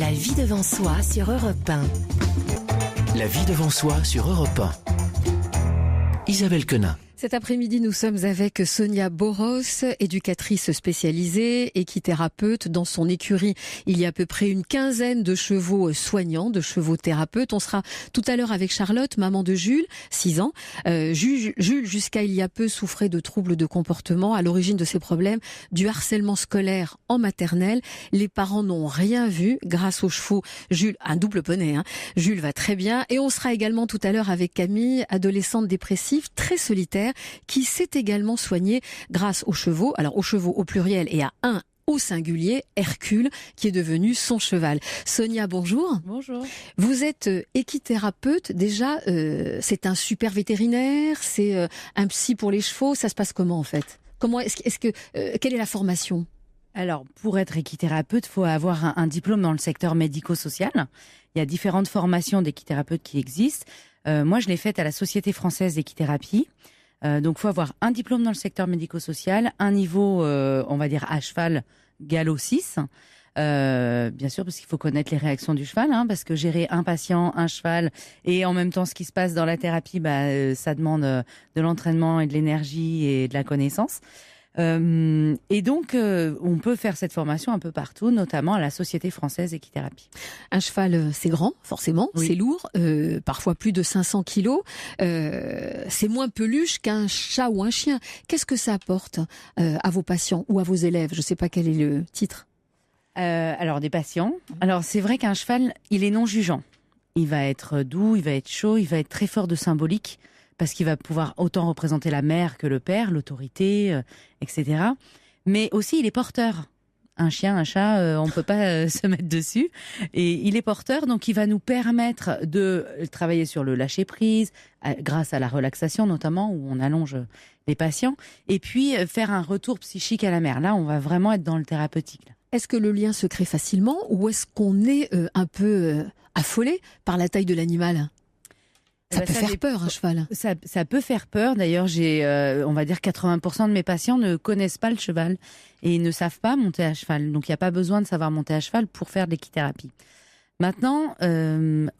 La vie devant soi sur Europe 1. La vie devant soi sur Europe 1. Isabelle Quenin. Cet après-midi, nous sommes avec Sonia Boros, éducatrice spécialisée, équithérapeute. Dans son écurie, il y a à peu près une quinzaine de chevaux soignants, de chevaux thérapeutes. On sera tout à l'heure avec Charlotte, maman de Jules, 6 ans. Jules, jusqu'à il y a peu, souffrait de troubles de comportement. À l'origine de ces problèmes, du harcèlement scolaire en maternelle. Les parents n'ont rien vu grâce aux chevaux. Jules, un double poney, Jules va très bien. Et on sera également tout à l'heure avec Camille, adolescente dépressive, très solitaire, qui s'est également soignée grâce aux chevaux. Alors aux chevaux au pluriel et à un au singulier, Hercule, qui est devenu son cheval. Sonia, bonjour. Bonjour. Vous êtes équithérapeute. Déjà, c'est un super vétérinaire, c'est un psy pour les chevaux. Ça se passe comment en fait ? Quelle est la formation ? Alors, pour être équithérapeute, il faut avoir un diplôme dans le secteur médico-social. Il y a différentes formations d'équithérapeute qui existent. Moi, je l'ai faite à la Société française d'équithérapie. Donc, il faut avoir un diplôme dans le secteur médico-social, un niveau, on va dire, à cheval, galop 6. Bien sûr, parce qu'il faut connaître les réactions du cheval, parce que gérer un patient, un cheval, et en même temps, ce qui se passe dans la thérapie, ça demande de l'entraînement et de l'énergie et de la connaissance. Et donc, on peut faire cette formation un peu partout, notamment à la Société française d'équithérapie. Un cheval, c'est grand, forcément, oui. C'est lourd, parfois plus de 500 kilos. C'est moins peluche qu'un chat ou un chien. Qu'est-ce que ça apporte à vos patients ou à vos élèves ? Je ne sais pas quel est le titre. Alors, des patients. Alors, c'est vrai qu'un cheval, il est non jugeant. Il va être doux, il va être chaud, il va être très fort de symbolique, parce qu'il va pouvoir autant représenter la mère que le père, l'autorité, etc. Mais aussi, il est porteur. Un chien, un chat, on ne peut pas se mettre dessus. Et il est porteur, donc il va nous permettre de travailler sur le lâcher-prise, grâce à la relaxation notamment, où on allonge les patients, et puis faire un retour psychique à la mère. Là, on va vraiment être dans le thérapeutique. Est-ce que le lien se crée facilement, ou est-ce qu'on est un peu affolé par la taille de l'animal ? Ça peut faire peur, un cheval. Ça peut faire peur. D'ailleurs, j'ai, on va dire, 80% de mes patients ne connaissent pas le cheval et ne savent pas monter à cheval. Donc, il n'y a pas besoin de savoir monter à cheval pour faire de l'équithérapie. Maintenant,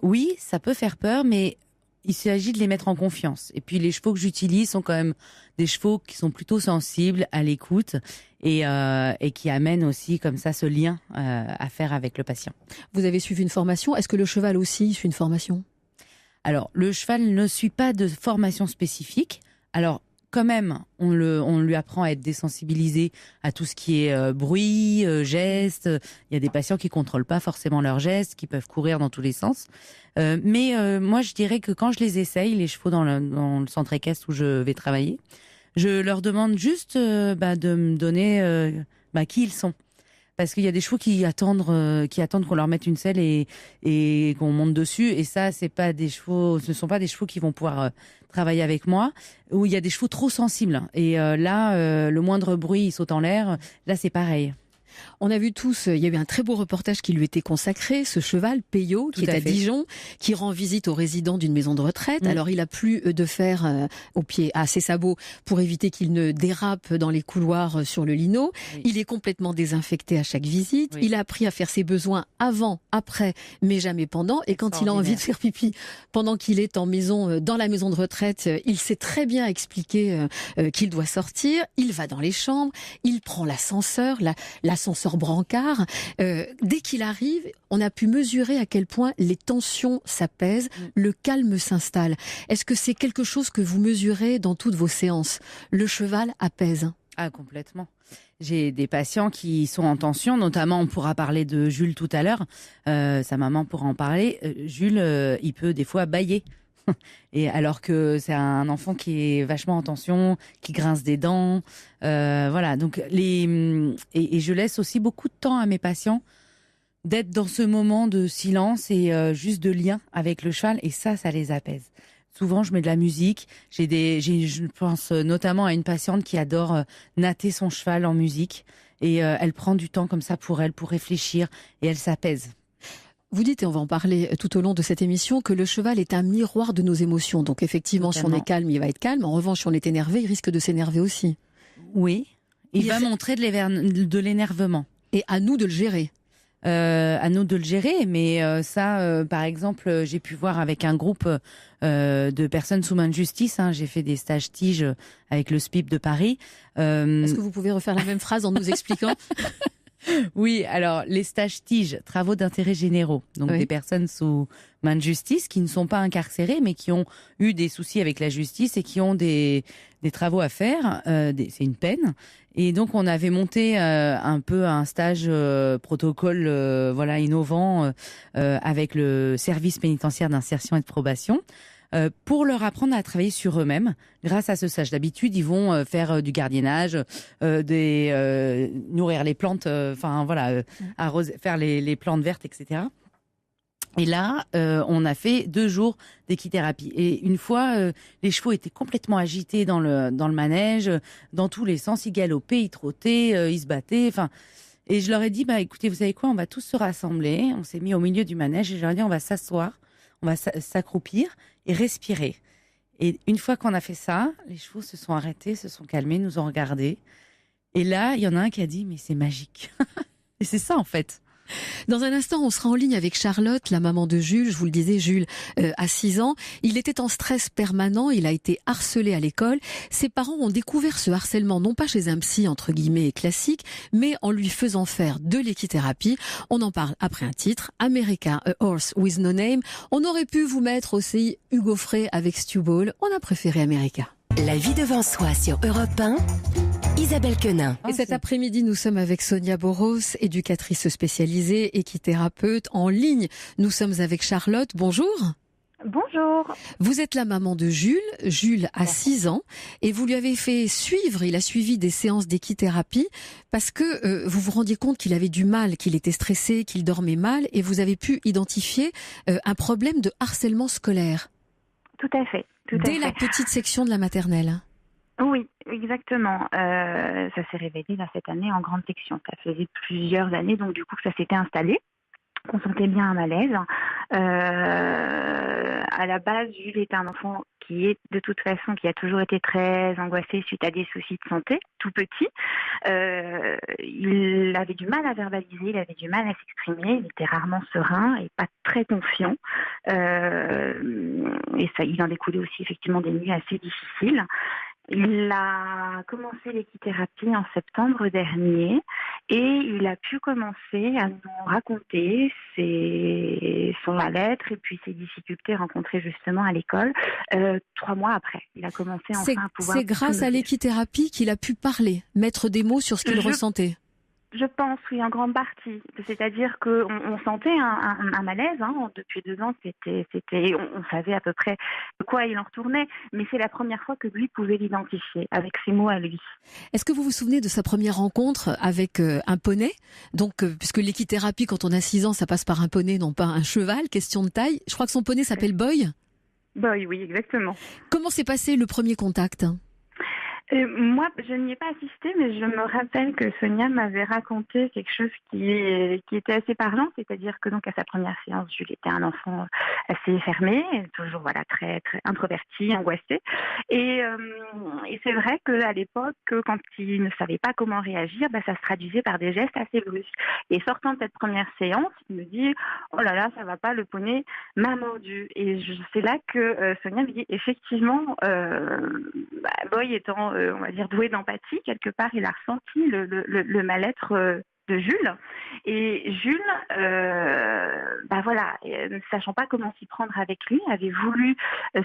oui, ça peut faire peur, mais il s'agit de les mettre en confiance. Et puis, les chevaux que j'utilise sont quand même des chevaux qui sont plutôt sensibles à l'écoute et qui amènent aussi comme ça ce lien à faire avec le patient. Vous avez suivi une formation. Est-ce que le cheval aussi suit une formation ? Alors, le cheval ne suit pas de formation spécifique. Alors, quand même, on lui apprend à être désensibilisé à tout ce qui est bruit, gestes. Il y a des patients qui contrôlent pas forcément leurs gestes, qui peuvent courir dans tous les sens. Mais moi, je dirais que quand je les essaye, les chevaux dans le centre équestre où je vais travailler, je leur demande juste de me donner qui ils sont. Parce qu'il y a des chevaux qui attendent qu'on leur mette une selle et qu'on monte dessus. Et ça, ce ne sont pas des chevaux qui vont pouvoir travailler avec moi. Ou il y a des chevaux trop sensibles. Et là, le moindre bruit, il saute en l'air. Là, c'est pareil. On a vu tous, il y a eu un très beau reportage qui lui était consacré, ce cheval, Peyo, qui est à Dijon, qui rend visite aux résidents d'une maison de retraite. Alors il a plus de fer au pied, à ses sabots, pour éviter qu'il ne dérape dans les couloirs sur le lino. Oui. Il est complètement désinfecté à chaque visite. Oui. Il a appris à faire ses besoins avant, après, mais jamais pendant. Et quand il a envie de faire pipi, pendant qu'il est dans la maison de retraite, il sait très bien expliquer qu'il doit sortir. Il va dans les chambres, il prend l'ascenseur, l'ascenseur brancard. Dès qu'il arrive, on a pu mesurer à quel point les tensions s'apaisent, le calme s'installe. Est-ce que c'est quelque chose que vous mesurez dans toutes vos séances ? Le cheval apaise. Ah, complètement. J'ai des patients qui sont en tension, notamment on pourra parler de Jules tout à l'heure, sa maman pourra en parler. Jules, il peut des fois bâiller. Et alors que c'est un enfant qui est vachement en tension, qui grince des dents, voilà. Donc et je laisse aussi beaucoup de temps à mes patients d'être dans ce moment de silence et juste de lien avec le cheval, et ça les apaise. Souvent, je mets de la musique. Je pense notamment à une patiente qui adore natter son cheval en musique, et elle prend du temps comme ça pour réfléchir, et elle s'apaise. Vous dites, et on va en parler tout au long de cette émission, que le cheval est un miroir de nos émotions. Donc effectivement, totalement. Si on est calme, il va être calme. En revanche, si on est énervé, il risque de s'énerver aussi. Oui, il va montrer de l'énervement. Et à nous de le gérer. À nous de le gérer, mais ça, par exemple, j'ai pu voir avec un groupe de personnes sous main de justice. J'ai fait des stages TIGE avec le SPIP de Paris. Est-ce que vous pouvez refaire la même phrase en nous expliquant? Oui, alors les stages TIGE, travaux d'intérêt généraux, donc Oui. des personnes sous main de justice qui ne sont pas incarcérées, mais qui ont eu des soucis avec la justice et qui ont des travaux à faire. C'est une peine. Et donc on avait monté un peu un stage protocole, innovant avec le service pénitentiaire d'insertion et de probation. Pour leur apprendre à travailler sur eux-mêmes grâce à ce stage. D'habitude, ils vont faire du gardiennage, nourrir les plantes, arroser, faire les plantes vertes, etc. Et là, on a fait 2 jours d'équithérapie. Et une fois, les chevaux étaient complètement agités dans le manège, dans tous les sens. Ils galopaient, ils trottaient, ils se battaient. Et je leur ai dit, écoutez, vous savez quoi, on va tous se rassembler. On s'est mis au milieu du manège et je leur ai dit, on va s'asseoir, on va s'accroupir et respirer. Et une fois qu'on a fait ça, les chevaux se sont arrêtés, se sont calmés, nous ont regardés. Et là, il y en a un qui a dit, mais c'est magique. Et c'est ça, en fait. Dans un instant, on sera en ligne avec Charlotte, la maman de Jules. Je vous le disais, Jules a 6 ans. Il était en stress permanent, il a été harcelé à l'école. Ses parents ont découvert ce harcèlement, non pas chez un psy, entre guillemets, classique, mais en lui faisant faire de l'équithérapie. On en parle après un titre, America, A Horse with No Name. On aurait pu vous mettre aussi Hugo Frey avec Stu Ball. On a préféré America. La vie devant soi sur Europe 1, Isabelle Quenin. Et cet après-midi, nous sommes avec Sonia Boros, éducatrice spécialisée, équithérapeute en ligne. Nous sommes avec Charlotte. Bonjour. Bonjour. Vous êtes la maman de Jules. Jules a 6 ans et vous lui avez fait suivre, il a suivi des séances d'équithérapie parce que vous vous rendiez compte qu'il avait du mal, qu'il était stressé, qu'il dormait mal et vous avez pu identifier un problème de harcèlement scolaire. Tout à fait. Dès la petite section de la maternelle. Oui, exactement. Ça s'est révélé là, cette année en grande section. Ça faisait plusieurs années, donc du coup que ça s'était installé. On sentait bien un malaise. À la base, Jules est un enfant qui est de toute façon, qui a toujours été très angoissé suite à des soucis de santé, tout petit. Il avait du mal à verbaliser, il avait du mal à s'exprimer, il était rarement serein et pas très confiant. Et ça, il en découlait aussi effectivement des nuits assez difficiles. Il a commencé l'équithérapie en septembre dernier et il a pu commencer à nous raconter son mal-être et puis ses difficultés rencontrées justement à l'école 3 mois après. Il a commencé enfin à pouvoir... C'est grâce à l'équithérapie qu'il a pu parler, mettre des mots sur ce qu'il ressentait. Je pense, oui, en grande partie. C'est-à-dire qu'on sentait un malaise depuis 2 ans. On savait à peu près de quoi il en retournait, mais c'est la première fois que lui pouvait l'identifier avec ses mots à lui. Est-ce que vous vous souvenez de sa première rencontre avec un poney? Donc, puisque l'équithérapie, quand on a 6 ans, ça passe par un poney, non pas un cheval, question de taille. Je crois que son poney s'appelle Boy. Boy, oui, exactement. Comment s'est passé le premier contact? Moi, je n'y ai pas assisté, mais je me rappelle que Sonia m'avait raconté quelque chose qui était assez parlant, c'est-à-dire que donc à sa première séance, Jules était un enfant assez fermé, toujours très très introverti, angoissé, et c'est vrai qu'à l'époque, quand il ne savait pas comment réagir, ça se traduisait par des gestes assez brusques. Et sortant de cette première séance, il me dit « Oh là là, ça va pas, le poney m'a mordu ». Et c'est là que Sonia me dit effectivement, Boy étant on va dire doué d'empathie, quelque part il a ressenti le mal-être de Jules, et Jules ne sachant pas comment s'y prendre avec lui, avait voulu,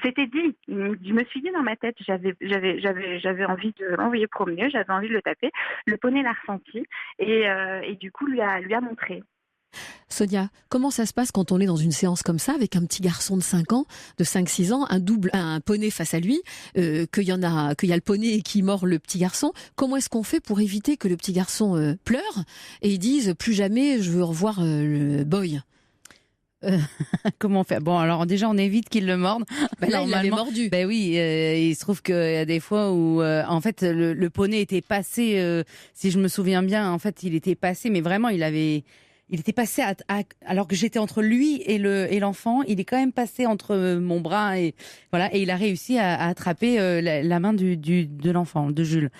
c'était dit, je me suis dit dans ma tête, j'avais envie de l'envoyer promener, j'avais envie de le taper, le poney l'a ressenti et du coup lui a montré. Sonia, comment ça se passe quand on est dans une séance comme ça avec un petit garçon de 5 ans, de 5-6 ans, un poney face à lui, qu'il y a le poney qui mord le petit garçon? Comment est-ce qu'on fait pour éviter que le petit garçon pleure et il dise plus jamais je veux revoir le Boy? Comment faire? Bon, alors déjà, on évite qu'il le morde. Là, il l'avait mordu. Oui, il se trouve qu'il y a des fois où, en fait, le poney était passé, si je me souviens bien, en fait, il était passé, mais vraiment, il était passé alors que j'étais entre lui et l'enfant, il est quand même passé entre mon bras et voilà, et il a réussi à attraper la main de l'enfant, de Jules.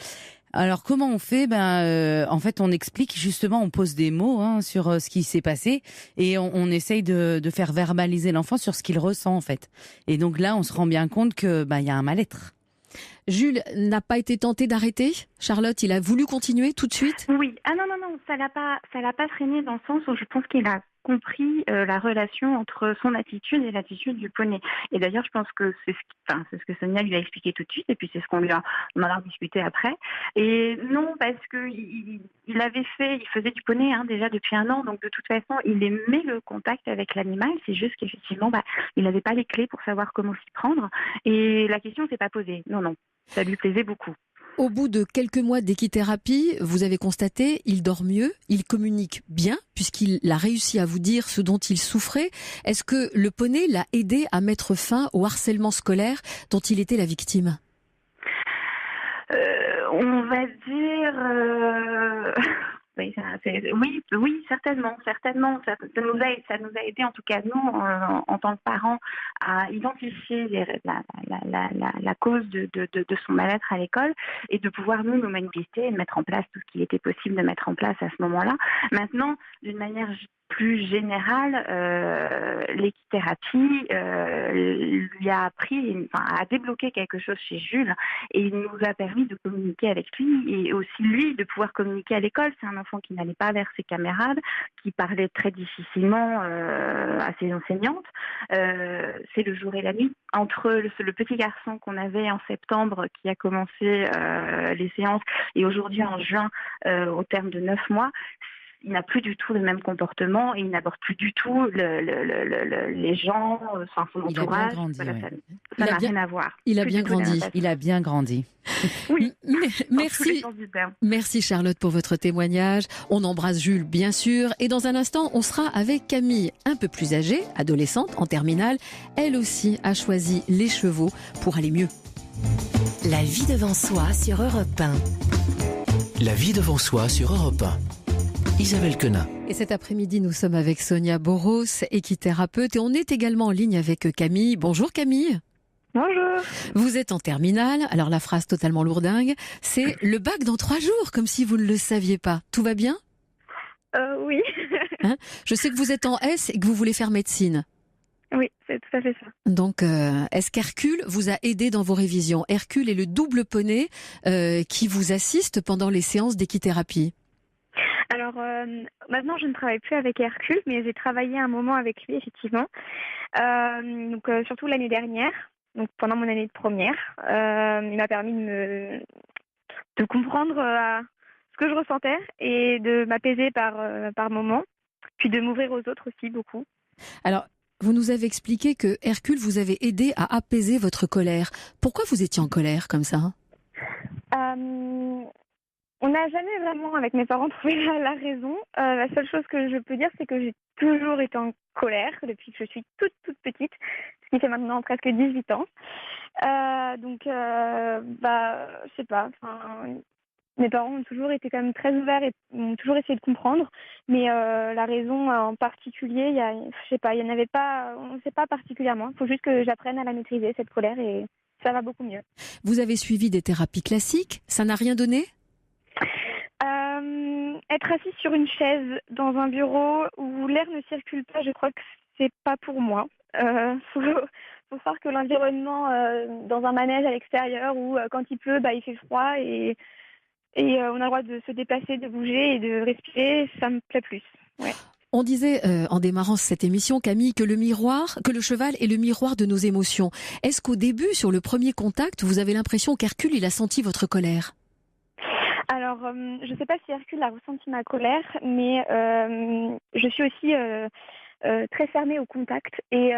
Alors comment on fait? En fait, on explique justement, on pose des mots sur ce qui s'est passé et on essaye de faire verbaliser l'enfant sur ce qu'il ressent en fait. Et donc là, on se rend bien compte que il y a un mal-être. Jules n'a pas été tenté d'arrêter? Charlotte, il a voulu continuer tout de suite? Oui. Ah non, ça l'a pas freiné dans le sens où je pense qu'il a compris la relation entre son attitude et l'attitude du poney. Et d'ailleurs, je pense que c'est ce que Sonia lui a expliqué tout de suite, et puis c'est ce qu'on on en a discuté après. Et non, parce que il faisait du poney déjà depuis 1 an, donc de toute façon, il aimait le contact avec l'animal. C'est juste qu'effectivement, il n'avait pas les clés pour savoir comment s'y prendre. Et la question s'est pas posée. Non, ça lui plaisait beaucoup. Au bout de quelques mois d'équithérapie, vous avez constaté, il dort mieux, il communique bien, puisqu'il a réussi à vous dire ce dont il souffrait. Est-ce que le poney l'a aidé à mettre fin au harcèlement scolaire dont il était la victime? On va dire... Oui, certainement. Ça nous a aidé, en tout cas nous, en tant que parents, à identifier la cause de son mal-être à l'école et de pouvoir nous manifester et de mettre en place tout ce qu'il était possible de mettre en place à ce moment-là. Maintenant, d'une manière plus générale, l'équithérapie lui a appris, a débloqué quelque chose chez Jules, et il nous a permis de communiquer avec lui et aussi lui de pouvoir communiquer à l'école. C'est un enfant qui n'allait pas vers ses camarades, qui parlait très difficilement à ses enseignantes. C'est le jour et la nuit. Entre le petit garçon qu'on avait en septembre qui a commencé les séances et aujourd'hui en juin, au terme de 9 mois, il n'a plus du tout le même comportement et il n'aborde plus du tout les gens, son entourage. Il a bien grandi. Ça n'a rien à voir. Il a bien grandi. Il a bien grandi. Oui. Merci Charlotte pour votre témoignage. On embrasse Jules bien sûr et dans un instant on sera avec Camille, un peu plus âgée, adolescente en terminale. Elle aussi a choisi les chevaux pour aller mieux. La vie devant soi sur Europe 1. La vie devant soi sur Europe 1. Isabelle Quenin. Et cet après-midi, nous sommes avec Sonia Boros, équithérapeute, et on est également en ligne avec Camille. Bonjour Camille. Bonjour. Vous êtes en terminale, alors la phrase totalement lourdingue, c'est le bac dans 3 jours, comme si vous ne le saviez pas. Tout va bien? Oui. Je sais que vous êtes en S et que vous voulez faire médecine. Oui, c'est tout à fait ça. Donc, est-ce qu'Hercule vous a aidé dans vos révisions? Hercule est le double poney qui vous assiste pendant les séances d'équithérapie. Alors, maintenant, je ne travaille plus avec Hercule, mais j'ai travaillé un moment avec lui, effectivement. Surtout l'année dernière, donc pendant mon année de première. Il m'a permis de comprendre ce que je ressentais et de m'apaiser par moments, puis de m'ouvrir aux autres aussi beaucoup. Alors, vous nous avez expliqué que Hercule vous avait aidé à apaiser votre colère. Pourquoi vous étiez en colère comme ça? On n'a jamais vraiment, avec mes parents, trouvé la raison. La seule chose que je peux dire, c'est que j'ai toujours été en colère depuis que je suis toute petite, ce qui fait maintenant presque 18 ans. Je sais pas. Mes parents ont toujours été quand même très ouverts et ont toujours essayé de comprendre. Mais la raison en particulier, il y en avait pas, on ne sait pas particulièrement. Il faut juste que j'apprenne à la maîtriser, cette colère, et ça va beaucoup mieux. Vous avez suivi des thérapies classiques, ça n'a rien donné? Être assis sur une chaise dans un bureau où l'air ne circule pas, je crois que c'est pas pour moi. Faut savoir que l'environnement dans un manège à l'extérieur où quand il pleut, il fait froid et on a le droit de se déplacer, de bouger et de respirer, ça me plaît plus. Ouais. On disait en démarrant cette émission, Camille, que le cheval est le miroir de nos émotions. Est-ce qu'au début, sur le premier contact, vous avez l'impression qu'Hercule, il a senti votre colère? Alors, je ne sais pas si Hercule a ressenti ma colère, mais je suis aussi très fermée au contact. Et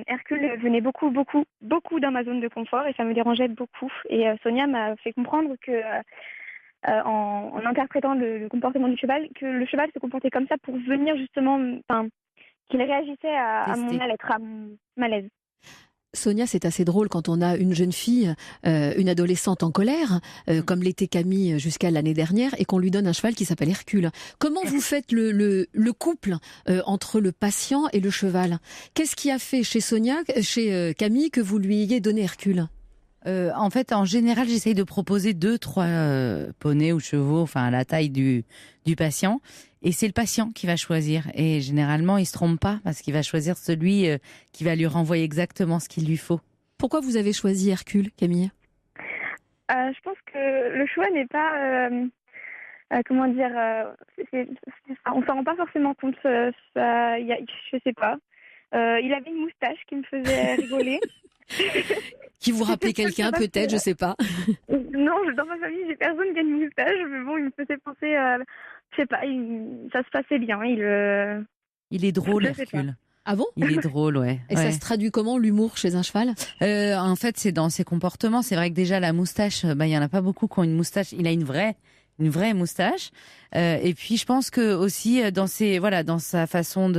Hercule venait beaucoup dans ma zone de confort et ça me dérangeait beaucoup. Et Sonia m'a fait comprendre que, en interprétant le comportement du cheval, que le cheval se comportait comme ça pour venir justement, qu'il réagissait à mon mal-être, à mon malaise. Sonia, c'est assez drôle quand on a une jeune fille, une adolescente en colère, comme l'était Camille jusqu'à l'année dernière, et qu'on lui donne un cheval qui s'appelle Hercule. Comment vous faites le couple entre le patient et le cheval? Qu'est-ce qui a fait chez Camille, que vous lui ayez donné Hercule? En fait, en général, j'essaye de proposer 2-3 poneys ou chevaux, enfin à la taille du patient. Et c'est le patient qui va choisir. Et généralement, il se trompe pas parce qu'il va choisir celui qui va lui renvoyer exactement ce qu'il lui faut. Pourquoi vous avez choisi Hercule, Camille ? Je pense que le choix n'est pas, comment dire, on s'en rend pas forcément compte. Je sais pas. Il avait une moustache qui me faisait rigoler. Qui vous rappelait quelqu'un, peut-être, je sais pas. Non, dans ma famille, j'ai personne qui a une moustache, mais bon, il me faisait penser, je sais pas, ça se passait bien. Il est drôle, Hercule. Ah bon ? Il est drôle, ouais. Et ça se traduit comment, l'humour chez un cheval ? En fait, c'est dans ses comportements. C'est vrai que déjà, la moustache, il y en a pas beaucoup qui ont une moustache. Il a une vraie moustache. Et puis, je pense que aussi dans sa façon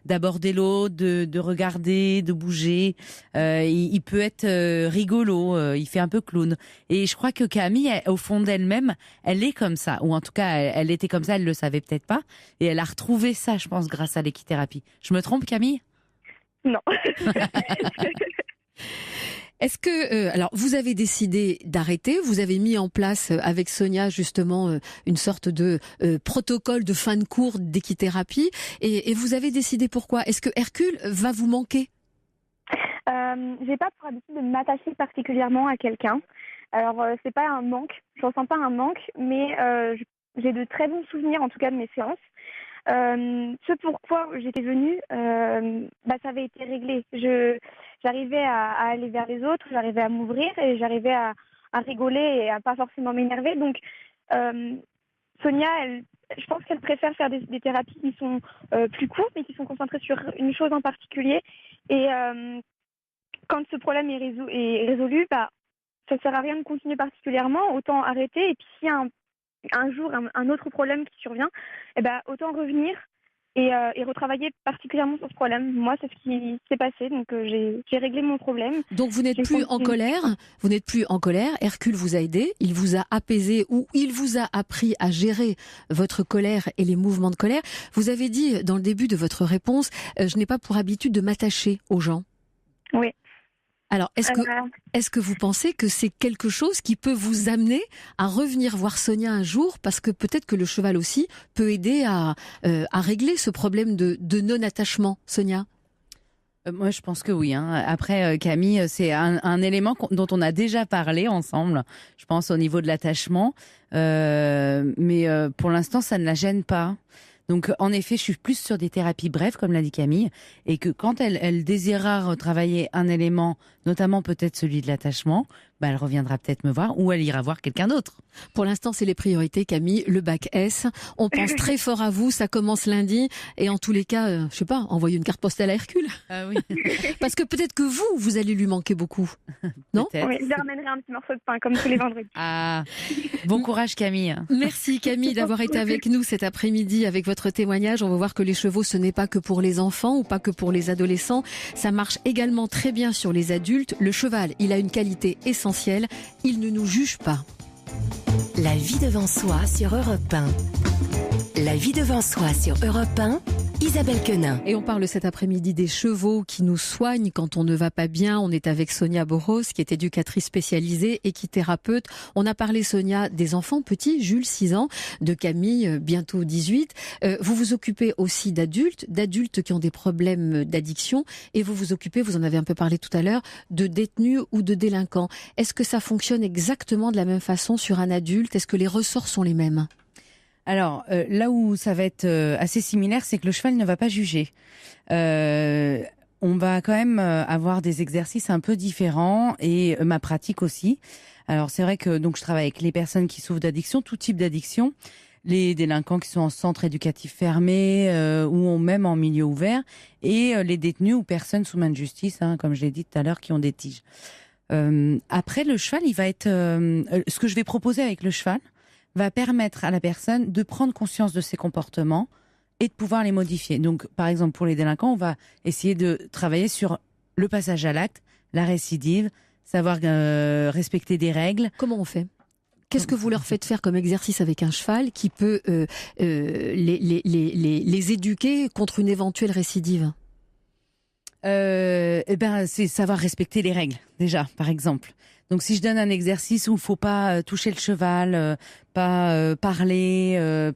d'aborder l'autre, de regarder, de bouger, il peut être rigolo. Il fait un peu clown. Et je crois que Camille, au fond d'elle-même, elle est comme ça. Ou en tout cas, elle était comme ça. Elle le savait peut-être pas. Et elle a retrouvé ça, je pense, grâce à l'équithérapie. Je me trompe, Camille ? Non. Est-ce que, alors, vous avez décidé d'arrêter, vous avez mis en place avec Sonia justement une sorte de protocole de fin de cours d'équithérapie, et vous avez décidé pourquoi ? Est-ce que Hercule va vous manquer ? J'ai pas pour habitude de m'attacher particulièrement à quelqu'un. Alors, c'est pas un manque, je ressens pas un manque, mais j'ai de très bons souvenirs en tout cas de mes séances. Ce pourquoi j'étais venue, ça avait été réglé. J'arrivais à aller vers les autres, j'arrivais à m'ouvrir et j'arrivais à rigoler et à pas forcément m'énerver. Donc, Sonia, je pense qu'elle préfère faire des thérapies qui sont plus courtes mais qui sont concentrées sur une chose en particulier. Et quand ce problème est résolu, ça sert à rien de continuer particulièrement, autant arrêter. Et puis s'il y a un jour un autre problème qui survient, autant revenir et retravailler particulièrement sur ce problème. Moi, c'est ce qui s'est passé, donc j'ai réglé mon problème. Donc vous n'êtes plus en colère, Hercule vous a aidé, il vous a apaisé ou il vous a appris à gérer votre colère et les mouvements de colère. Vous avez dit dans le début de votre réponse, je n'ai pas pour habitude de m'attacher aux gens. Oui. Alors, est-ce que vous pensez que c'est quelque chose qui peut vous amener à revenir voir Sonia un jour, parce que peut-être que le cheval aussi peut aider à régler ce problème de non-attachement, Sonia ? Moi, je pense que oui. Après, Camille, c'est un élément dont on a déjà parlé ensemble, je pense, au niveau de l'attachement. Mais pour l'instant, ça ne la gêne pas. Donc, en effet, je suis plus sur des thérapies brèves, comme l'a dit Camille, et que quand elle désirera retravailler un élément, notamment peut-être celui de l'attachement, elle reviendra peut-être me voir ou elle ira voir quelqu'un d'autre. Pour l'instant, c'est les priorités, Camille, le bac S. On pense très fort à vous, ça commence lundi. Et en tous les cas, je sais pas, envoyez une carte postale à Hercule. Ah oui. Parce que peut-être que vous allez lui manquer beaucoup. Non ? Oui, je lui ramènerai un petit morceau de pain, comme tous les vendredis. Ah, bon courage Camille. Merci Camille d'avoir été avec nous cet après-midi avec votre témoignage. On va voir que les chevaux, ce n'est pas que pour les enfants ou pas que pour les adolescents. Ça marche également très bien sur les adultes. Le cheval, il a une qualité essentielle. Il ne nous juge pas. La vie devant soi sur Europe 1. La vie devant soi sur Europe 1. Isabelle Quenin. Et on parle cet après-midi des chevaux qui nous soignent quand on ne va pas bien. On est avec Sonia Boros, qui est éducatrice spécialisée, équithérapeute. On a parlé, Sonia, des enfants petits, Jules, 6 ans, de Camille, bientôt 18. Vous vous occupez aussi d'adultes qui ont des problèmes d'addiction. Et vous vous occupez, vous en avez un peu parlé tout à l'heure, de détenus ou de délinquants. Est-ce que ça fonctionne exactement de la même façon sur un adulte ? Est-ce que les ressorts sont les mêmes ? Alors, là où ça va être assez similaire, c'est que le cheval ne va pas juger. On va quand même avoir des exercices un peu différents et ma pratique aussi. Alors, c'est vrai que donc je travaille avec les personnes qui souffrent d'addiction, tout type d'addiction, les délinquants qui sont en centre éducatif fermé ou même en milieu ouvert, et les détenus ou personnes sous main de justice, comme je l'ai dit tout à l'heure, qui ont des tiges. Après, le cheval, il va être... ce que je vais proposer avec le cheval va permettre à la personne de prendre conscience de ses comportements et de pouvoir les modifier. Donc, par exemple, pour les délinquants, on va essayer de travailler sur le passage à l'acte, la récidive, savoir respecter des règles. Comment on fait ? Qu'est-ce que vous leur faites faire comme exercice avec un cheval qui peut les éduquer contre une éventuelle récidive ? C'est savoir respecter les règles, déjà, par exemple. Donc si je donne un exercice où il faut pas toucher le cheval, pas parler,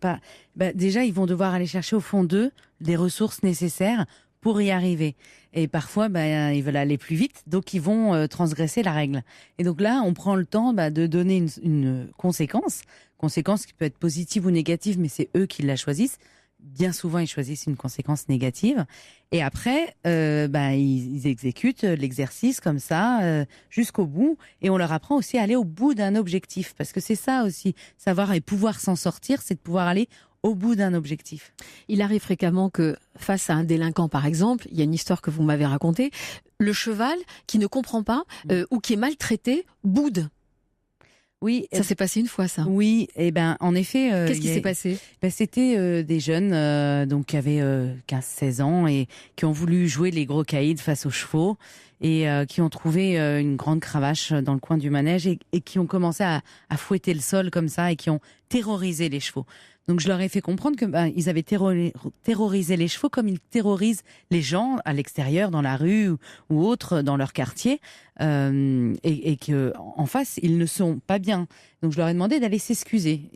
déjà ils vont devoir aller chercher au fond d'eux des ressources nécessaires pour y arriver. Et parfois, ils veulent aller plus vite, donc ils vont transgresser la règle. Et donc là, on prend le temps de donner une conséquence qui peut être positive ou négative, mais c'est eux qui la choisissent. Bien souvent, ils choisissent une conséquence négative. Et après, ils exécutent l'exercice comme ça jusqu'au bout. Et on leur apprend aussi à aller au bout d'un objectif. Parce que c'est ça aussi, savoir et pouvoir s'en sortir, c'est de pouvoir aller au bout d'un objectif. Il arrive fréquemment que, face à un délinquant par exemple, il y a une histoire que vous m'avez racontée, le cheval qui ne comprend pas ou qui est maltraité boude. Oui, ça s'est passé une fois, ça. Oui, et en effet. Qu'est-ce qui s'est passé? C'était des jeunes donc qui avaient 15-16 ans et qui ont voulu jouer les gros caïds face aux chevaux et qui ont trouvé une grande cravache dans le coin du manège et qui ont commencé à fouetter le sol comme ça et qui ont terrorisé les chevaux. Donc je leur ai fait comprendre que ils avaient terrorisé les chevaux comme ils terrorisent les gens à l'extérieur, dans la rue ou autre dans leur quartier, et que en face ils ne sont pas bien. Donc je leur ai demandé d'aller s'excuser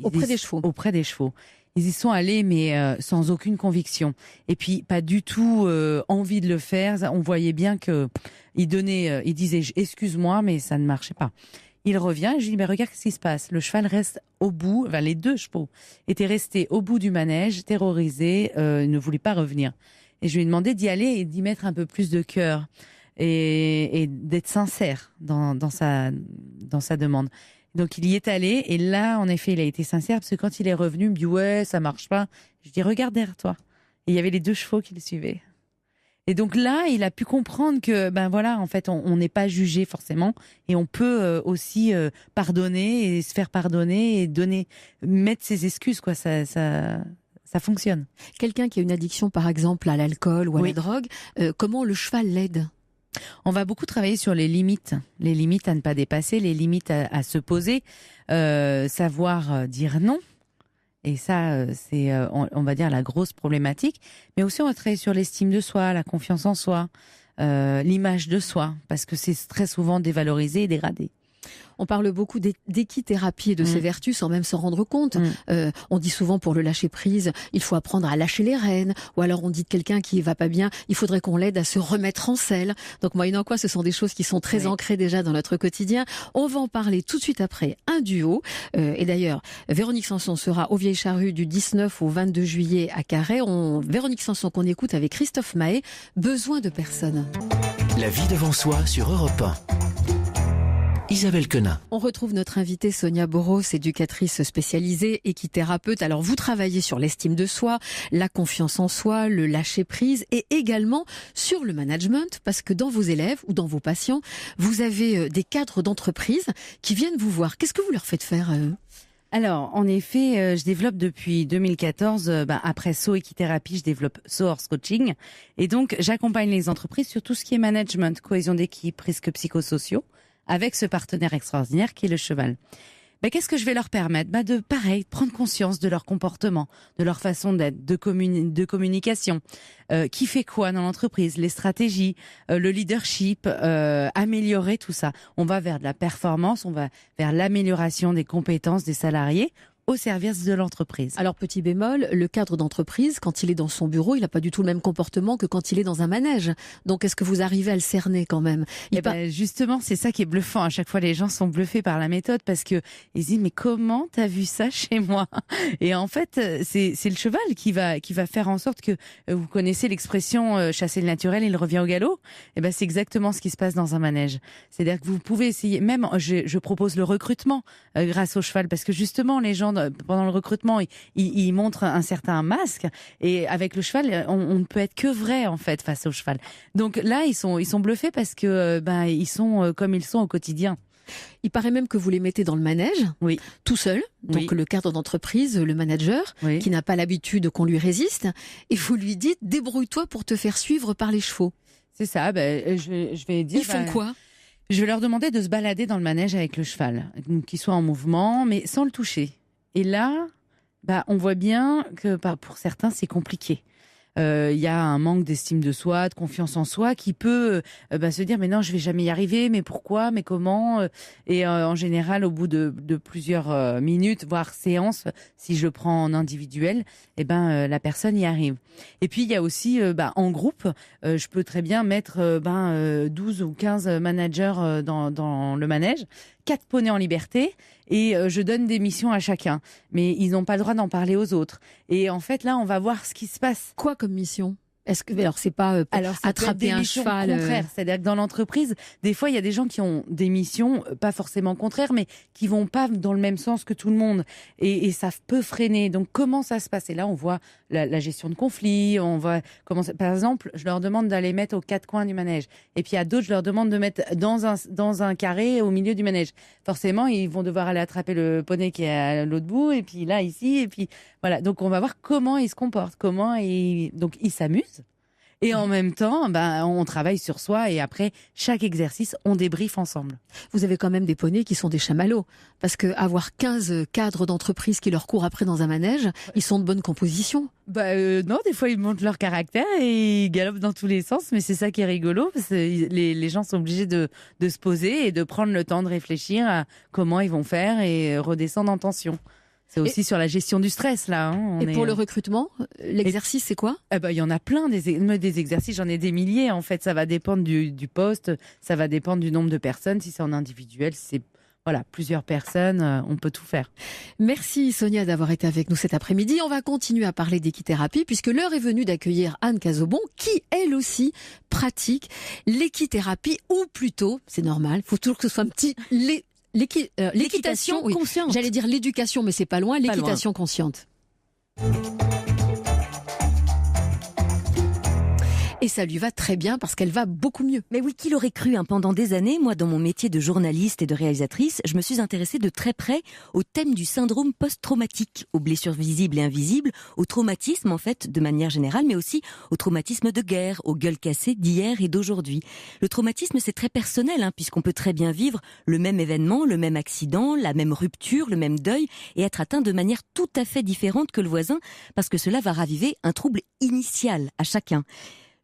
auprès des chevaux. Auprès des chevaux. Ils y sont allés, mais sans aucune conviction. Et puis pas du tout envie de le faire. On voyait bien que ils disaient excuse-moi, mais ça ne marchait pas. Il revient et je lui dis regarde ce qui se passe. Le cheval reste au bout, les deux chevaux étaient restés au bout du manège, terrorisés, ne voulaient pas revenir. Et je lui ai demandé d'y aller et d'y mettre un peu plus de cœur et d'être sincère dans sa demande. Donc il y est allé et là en effet il a été sincère parce que quand il est revenu il me dit ouais ça marche pas. Je dis regarde derrière toi. Et il y avait les deux chevaux qui le suivaient. Et donc là, il a pu comprendre que, en fait, on n'est pas jugé forcément, et on peut aussi pardonner et se faire pardonner et mettre ses excuses, quoi. Ça fonctionne. Quelqu'un qui a une addiction, par exemple, à l'alcool ou à la drogue, comment le cheval l'aide? On va beaucoup travailler sur les limites à ne pas dépasser, les limites à se poser, savoir dire non. Et ça, c'est, on va dire, la grosse problématique. Mais aussi, on va travailler sur l'estime de soi, la confiance en soi, l'image de soi, parce que c'est très souvent dévalorisé et dégradé. On parle beaucoup d'équithérapie et de ses vertus sans même s'en rendre compte. On dit souvent pour le lâcher prise, il faut apprendre à lâcher les rênes. Ou alors on dit de quelqu'un qui va pas bien, il faudrait qu'on l'aide à se remettre en selle. Donc moyennant quoi, ce sont des choses qui sont très ancrées déjà dans notre quotidien. On va en parler tout de suite après un duo. Et d'ailleurs, Véronique Sanson sera au Vieilles Charrues du 19 au 22 juillet à Carhaix. Véronique Sanson qu'on écoute avec Christophe Mahé, Besoin de personne. La vie devant soi sur Europe 1. Isabelle Quenin. On retrouve notre invitée Sonia Boros, éducatrice spécialisée, équithérapeute. Alors vous travaillez sur l'estime de soi, la confiance en soi, le lâcher prise et également sur le management parce que dans vos élèves ou dans vos patients, vous avez des cadres d'entreprise qui viennent vous voir. Qu'est-ce que vous leur faites faire à eux ? Alors, en effet, je développe depuis 2014, après So Équithérapie, je développe So Horse Coaching. Et donc, j'accompagne les entreprises sur tout ce qui est management, cohésion d'équipe, risques psychosociaux, avec ce partenaire extraordinaire qui est le cheval. Qu'est-ce que je vais leur permettre ? De prendre conscience de leur comportement, de leur façon d'être, de communication. Qui fait quoi dans l'entreprise ? Les stratégies, le leadership, améliorer tout ça. On va vers de la performance, on va vers l'amélioration des compétences des salariés au service de l'entreprise. Alors, petit bémol, le cadre d'entreprise, quand il est dans son bureau, il n'a pas du tout le même comportement que quand il est dans un manège. Donc, est-ce que vous arrivez à le cerner quand même ? Justement, c'est ça qui est bluffant. À chaque fois, les gens sont bluffés par la méthode parce que ils se disent, mais comment t'as vu ça chez moi ? Et en fait, c'est le cheval qui va faire en sorte que, vous connaissez l'expression chasser le naturel, il revient au galop. C'est exactement ce qui se passe dans un manège. C'est-à-dire que vous pouvez essayer, même, je propose le recrutement grâce au cheval parce que justement, les gens, pendant le recrutement, il montre un certain masque et avec le cheval, on ne peut être que vrai en fait face au cheval. Donc là, ils sont bluffés parce que ils sont comme ils sont au quotidien. Il paraît même que vous les mettez dans le manège, tout seul, donc le cadre d'entreprise, le manager, qui n'a pas l'habitude qu'on lui résiste, et vous lui dites débrouille-toi pour te faire suivre par les chevaux. C'est ça. Je vais dire. Ils font quoi ? Je vais leur demander de se balader dans le manège avec le cheval, qu'il soit en mouvement, mais sans le toucher. Et là, on voit bien que pour certains, c'est compliqué. il y a un manque d'estime de soi, de confiance en soi, qui peut se dire mais non, je vais jamais y arriver, mais pourquoi, mais comment, et en général au bout de plusieurs minutes, voire séances, si je le prends en individuel, la personne y arrive. Et puis il y a aussi en groupe, je peux très bien mettre 12 ou 15 managers dans le manège, 4 poneys en liberté, et je donne des missions à chacun. Mais ils n'ont pas le droit d'en parler aux autres. Et en fait, là, on va voir ce qui se passe. Quoi comme mission ? C'est pas attraper un cheval contraire. C'est-à-dire que dans l'entreprise, des fois, il y a des gens qui ont des missions pas forcément contraires, mais qui vont pas dans le même sens que tout le monde. Et ça peut freiner. Donc, comment ça se passe ? Et là, on voit la gestion de conflits. On voit par exemple, je leur demande d'aller mettre aux 4 coins du manège. Et puis, à d'autres, je leur demande de mettre dans un carré au milieu du manège. Forcément, ils vont devoir aller attraper le poney qui est à l'autre bout. Et puis là, ici. Et puis, voilà. Donc, on va voir comment ils se comportent. Donc, ils s'amusent. Et en même temps, on travaille sur soi et après chaque exercice, on débriefe ensemble. Vous avez quand même des poneys qui sont des chamallows. Parce que avoir 15 cadres d'entreprise qui leur courent après dans un manège, ils sont de bonne composition. Non, des fois ils montrent leur caractère et ils galopent dans tous les sens, mais c'est ça qui est rigolo, parce que les gens sont obligés de se poser et de prendre le temps de réfléchir à comment ils vont faire et redescendre en tension. C'est aussi sur la gestion du stress, là. Pour le recrutement, l'exercice, c'est quoi ? Il y en a plein, des exercices, j'en ai des milliers, en fait. Ça va dépendre du poste, ça va dépendre du nombre de personnes. Si c'est en individuel, si c'est plusieurs personnes, on peut tout faire. Merci Sonia d'avoir été avec nous cet après-midi. On va continuer à parler d'équithérapie, puisque l'heure est venue d'accueillir Anne Cazobon, qui, elle aussi, pratique l'équithérapie, ou plutôt, c'est normal, il faut toujours que ce soit un petit... L'équitation consciente. J'allais dire l'éducation, mais c'est pas loin. L'équitation consciente. Et ça lui va très bien parce qu'elle va beaucoup mieux. Mais oui, qui l'aurait cru, pendant des années, moi, dans mon métier de journaliste et de réalisatrice, je me suis intéressée de très près au thème du syndrome post-traumatique, aux blessures visibles et invisibles, au traumatisme, en fait, de manière générale, mais aussi au traumatisme de guerre, aux gueules cassées d'hier et d'aujourd'hui. Le traumatisme, c'est très personnel, puisqu'on peut très bien vivre le même événement, le même accident, la même rupture, le même deuil, et être atteint de manière tout à fait différente que le voisin, parce que cela va raviver un trouble initial à chacun.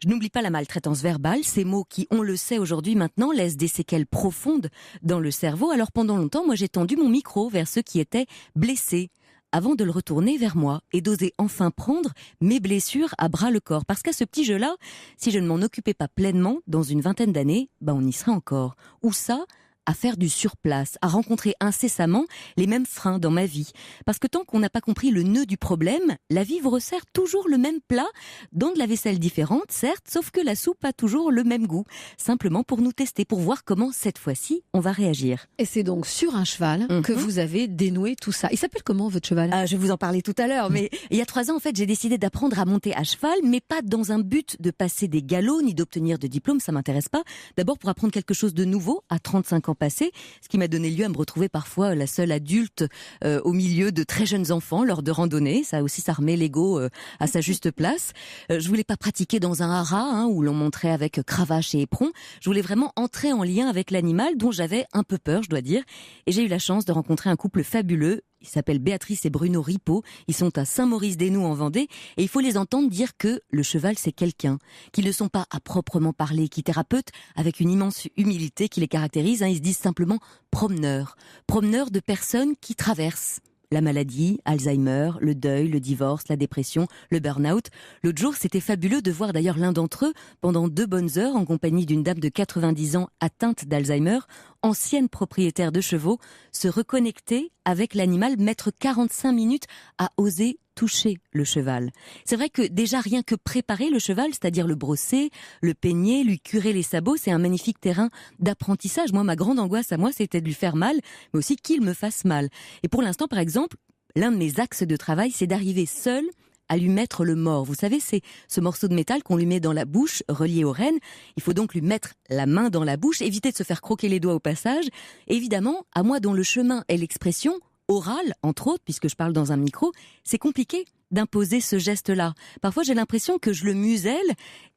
Je n'oublie pas la maltraitance verbale, ces mots qui, on le sait aujourd'hui maintenant, laissent des séquelles profondes dans le cerveau. Alors pendant longtemps, moi j'ai tendu mon micro vers ceux qui étaient blessés, avant de le retourner vers moi et d'oser enfin prendre mes blessures à bras le corps. Parce qu'à ce petit jeu-là, si je ne m'en occupais pas pleinement, dans une vingtaine d'années, on y serait encore. Où ça ? À faire du surplace, à rencontrer incessamment les mêmes freins dans ma vie. Parce que tant qu'on n'a pas compris le nœud du problème, la vie vous resserre toujours le même plat, dans de la vaisselle différente, certes, sauf que la soupe a toujours le même goût. Simplement pour nous tester, pour voir comment, cette fois-ci, on va réagir. Et c'est donc sur un cheval que vous avez dénoué tout ça. Il s'appelle comment, votre cheval ? Je vais vous en parler tout à l'heure, mais il y a 3 ans, en fait, j'ai décidé d'apprendre à monter à cheval, mais pas dans un but de passer des galops, ni d'obtenir de diplôme, ça m'intéresse pas. D'abord pour apprendre quelque chose de nouveau, à 35 ans passé, ce qui m'a donné lieu à me retrouver parfois la seule adulte au milieu de très jeunes enfants lors de randonnées. Ça aussi, ça remet l'ego à sa juste place. Je voulais pas pratiquer dans un haras où l'on monterait avec cravache et éperon. Je voulais vraiment entrer en lien avec l'animal dont j'avais un peu peur, je dois dire. Et j'ai eu la chance de rencontrer un couple fabuleux. Ils s'appellent Béatrice et Bruno Ripaud. Ils sont à Saint-Maurice-des-Noux en Vendée. Et il faut les entendre dire que le cheval, c'est quelqu'un. Qu'ils ne sont pas à proprement parler équithérapeutes, avec une immense humilité qui les caractérise. Ils se disent simplement promeneurs. Promeneurs de personnes qui traversent la maladie, Alzheimer, le deuil, le divorce, la dépression, le burn-out. L'autre jour, c'était fabuleux de voir d'ailleurs l'un d'entre eux pendant 2 bonnes heures en compagnie d'une dame de 90 ans atteinte d'Alzheimer, ancienne propriétaire de chevaux, se reconnecter avec l'animal, mettre 45 minutes à oser toucher le cheval. C'est vrai que déjà rien que préparer le cheval, c'est-à-dire le brosser, le peigner, lui curer les sabots, c'est un magnifique terrain d'apprentissage. Moi, ma grande angoisse à moi, c'était de lui faire mal, mais aussi qu'il me fasse mal. Et pour l'instant, par exemple, l'un de mes axes de travail, c'est d'arriver seul à lui mettre le mors. Vous savez, c'est ce morceau de métal qu'on lui met dans la bouche, relié aux rênes. Il faut donc lui mettre la main dans la bouche, éviter de se faire croquer les doigts au passage. Et évidemment, à moi dont le chemin est l'expression orale, entre autres, puisque je parle dans un micro, c'est compliqué d'imposer ce geste-là. Parfois, j'ai l'impression que je le muselle,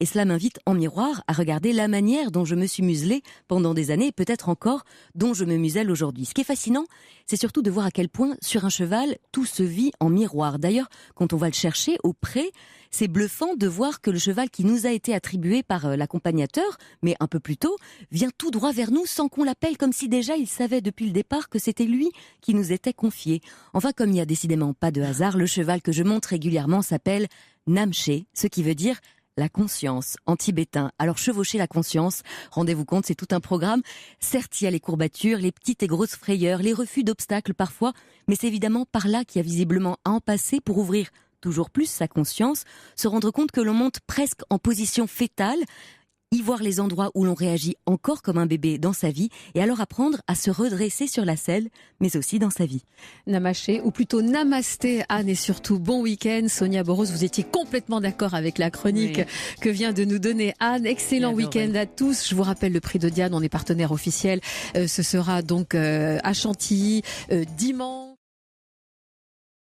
et cela m'invite en miroir à regarder la manière dont je me suis muselée pendant des années, et peut-être encore dont je me muselle aujourd'hui. Ce qui est fascinant, c'est surtout de voir à quel point, sur un cheval, tout se vit en miroir. D'ailleurs, quand on va le chercher au pré, c'est bluffant de voir que le cheval qui nous a été attribué par l'accompagnateur, mais un peu plus tôt, vient tout droit vers nous sans qu'on l'appelle, comme si déjà il savait depuis le départ que c'était lui qui nous était confié. Enfin, comme il n'y a décidément pas de hasard, le cheval que je monte régulièrement s'appelle Namché, ce qui veut dire la conscience en tibétain. Alors chevaucher la conscience, rendez-vous compte, c'est tout un programme. Certes, il y a les courbatures, les petites et grosses frayeurs, les refus d'obstacles parfois, mais c'est évidemment par là qu'il y a visiblement à en passer pour ouvrir toujours plus sa conscience, se rendre compte que l'on monte presque en position fétale, y voir les endroits où l'on réagit encore comme un bébé dans sa vie, et alors apprendre à se redresser sur la selle, mais aussi dans sa vie. Namaché, ou plutôt namasté, Anne, et surtout bon week-end. Sonia Boros, vous étiez complètement d'accord avec la chronique que vient de nous donner Anne. Excellent week-end à tous. Je vous rappelle le prix de Diane, on est partenaire officiel. Ce sera donc à Chantilly dimanche.